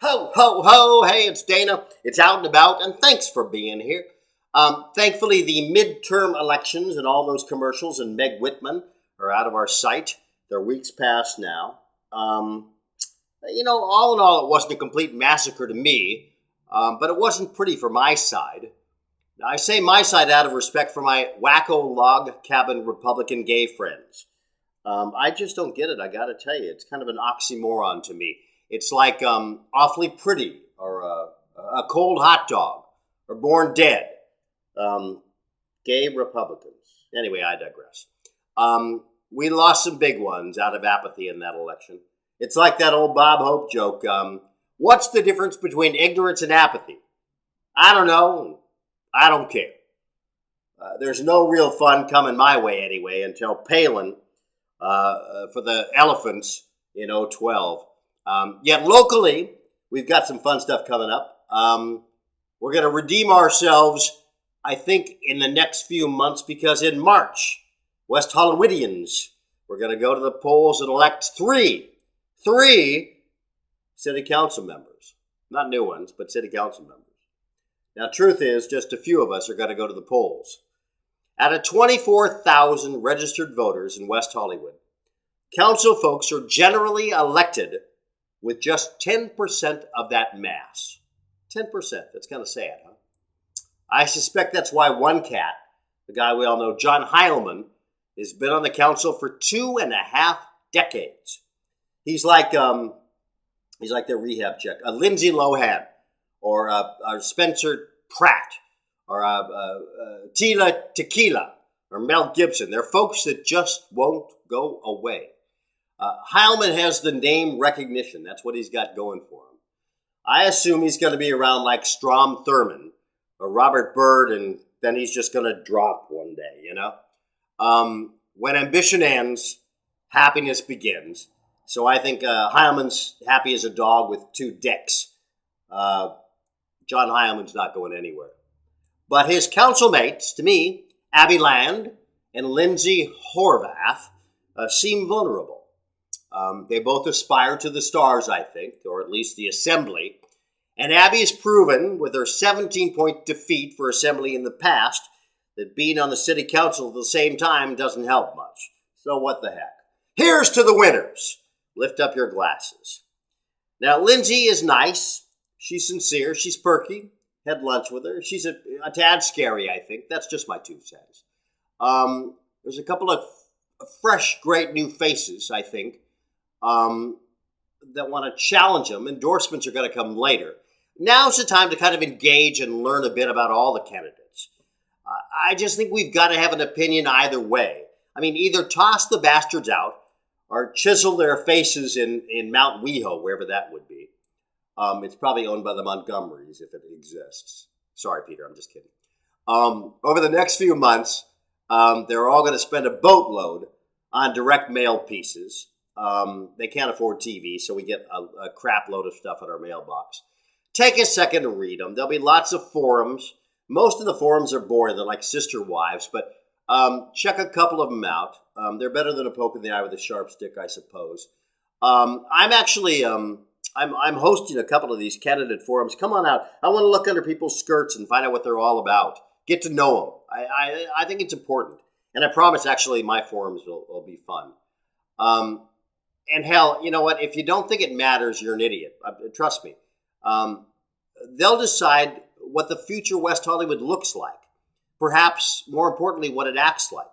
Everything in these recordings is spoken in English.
Ho, ho, ho! Hey, it's Dana. It's out and about, and thanks for being here. Thankfully, the midterm elections and all those commercials and Meg Whitman are out of our sight. They're weeks past now. All in all, it wasn't a complete massacre to me, but it wasn't pretty for my side. Now, I say my side out of respect for my wacko log cabin Republican gay friends. I just don't get it, I gotta tell you. It's kind of an oxymoron to me. It's like awfully pretty or a cold hot dog or born dead. Gay Republicans. Anyway, I digress. We lost some big ones out of apathy in that election. It's like that old Bob Hope joke. What's the difference between ignorance and apathy? I don't know. I don't care. There's no real fun coming my way anyway until Palin for the elephants in 2012. Yet locally, we've got some fun stuff coming up. We're going to redeem ourselves, I think, in the next few months because in March, West Hollywoodians, we're going to go to the polls and elect three city council members. Not new ones, but city council members. Now, truth is, just a few of us are going to go to the polls. Out of 24,000 registered voters in West Hollywood, council folks are generally elected with just 10% of that mass. 10%. That's kind of sad, huh? I suspect that's why one cat, the guy we all know, John Heilman, has been on the council for 2.5 decades. He's like their rehab check. A Lindsay Lohan or a Spencer Pratt or Tila Tequila or Mel Gibson. They're folks that just won't go away. Heilman has the name recognition. That's what he's got going for him. I assume he's going to be around like Strom Thurmond or Robert Byrd, and then he's just going to drop one day, When ambition ends, happiness begins. So I think Heilman's happy as a dog with two dicks. John Heilman's not going anywhere. But his council mates, to me, Abby Land and Lindsay Horvath, seem vulnerable. They both aspire to the stars, I think, or at least the assembly. And Abby has proven with her 17-point defeat for assembly in the past that being on the city council at the same time doesn't help much. So what the heck? Here's to the winners. Lift up your glasses. Now, Lindsay is nice. She's sincere. She's perky. Had lunch with her. She's a tad scary, I think. That's just my 2 cents. There's a couple of fresh, great new faces, I think, that want to challenge them. Endorsements are going to come later. Now's the time to kind of engage and learn a bit about all the candidates. I just think we've got to have an opinion either way. I mean, either toss the bastards out or chisel their faces in Mount Weho, wherever that would be. It's probably owned by the Montgomerys if it exists. Sorry, Peter, I'm just kidding. Over the next few months, they're all going to spend a boatload on direct mail pieces. They can't afford TV, so we get a crap load of stuff in our mailbox. Take a second to read them. There'll be lots of forums. Most of the forums are boring. They're like sister wives, but check a couple of them out. They're better than a poke in the eye with a sharp stick, I suppose. I'm actually I'm hosting a couple of these candidate forums. Come on out. I want to look under people's skirts and find out what they're all about. Get to know them. I think it's important. And I promise, actually, my forums will be fun. And hell, you know what? If you don't think it matters, you're an idiot. Trust me. They'll decide what the future West Hollywood looks like. Perhaps, more importantly, what it acts like.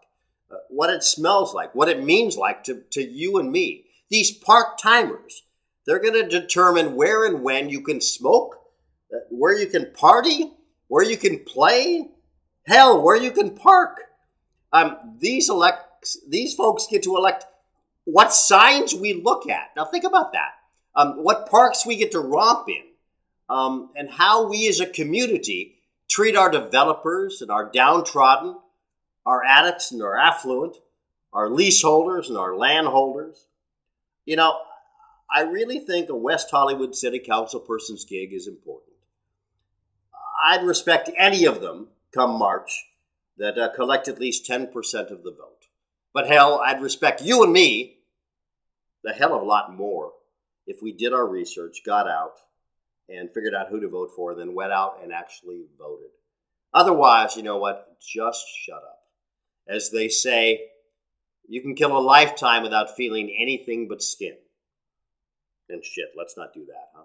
What it smells like. What it means like to you and me. These part-timers, they're going to determine where and when you can smoke, where you can party, where you can play, hell, where you can park. These folks get to elect what signs we look at. Now think about that. What parks we get to romp in, and how we as a community treat our developers and our downtrodden, our addicts and our affluent, our leaseholders and our landholders. I really think a West Hollywood City Council person's gig is important. I'd respect any of them come March that collect at least 10% of the vote. But hell, I'd respect you and me a hell of a lot more if we did our research, got out, and figured out who to vote for, and then went out and actually voted. Otherwise, you know what? Just shut up. As they say, you can kill a lifetime without feeling anything but skin. And shit, let's not do that, huh?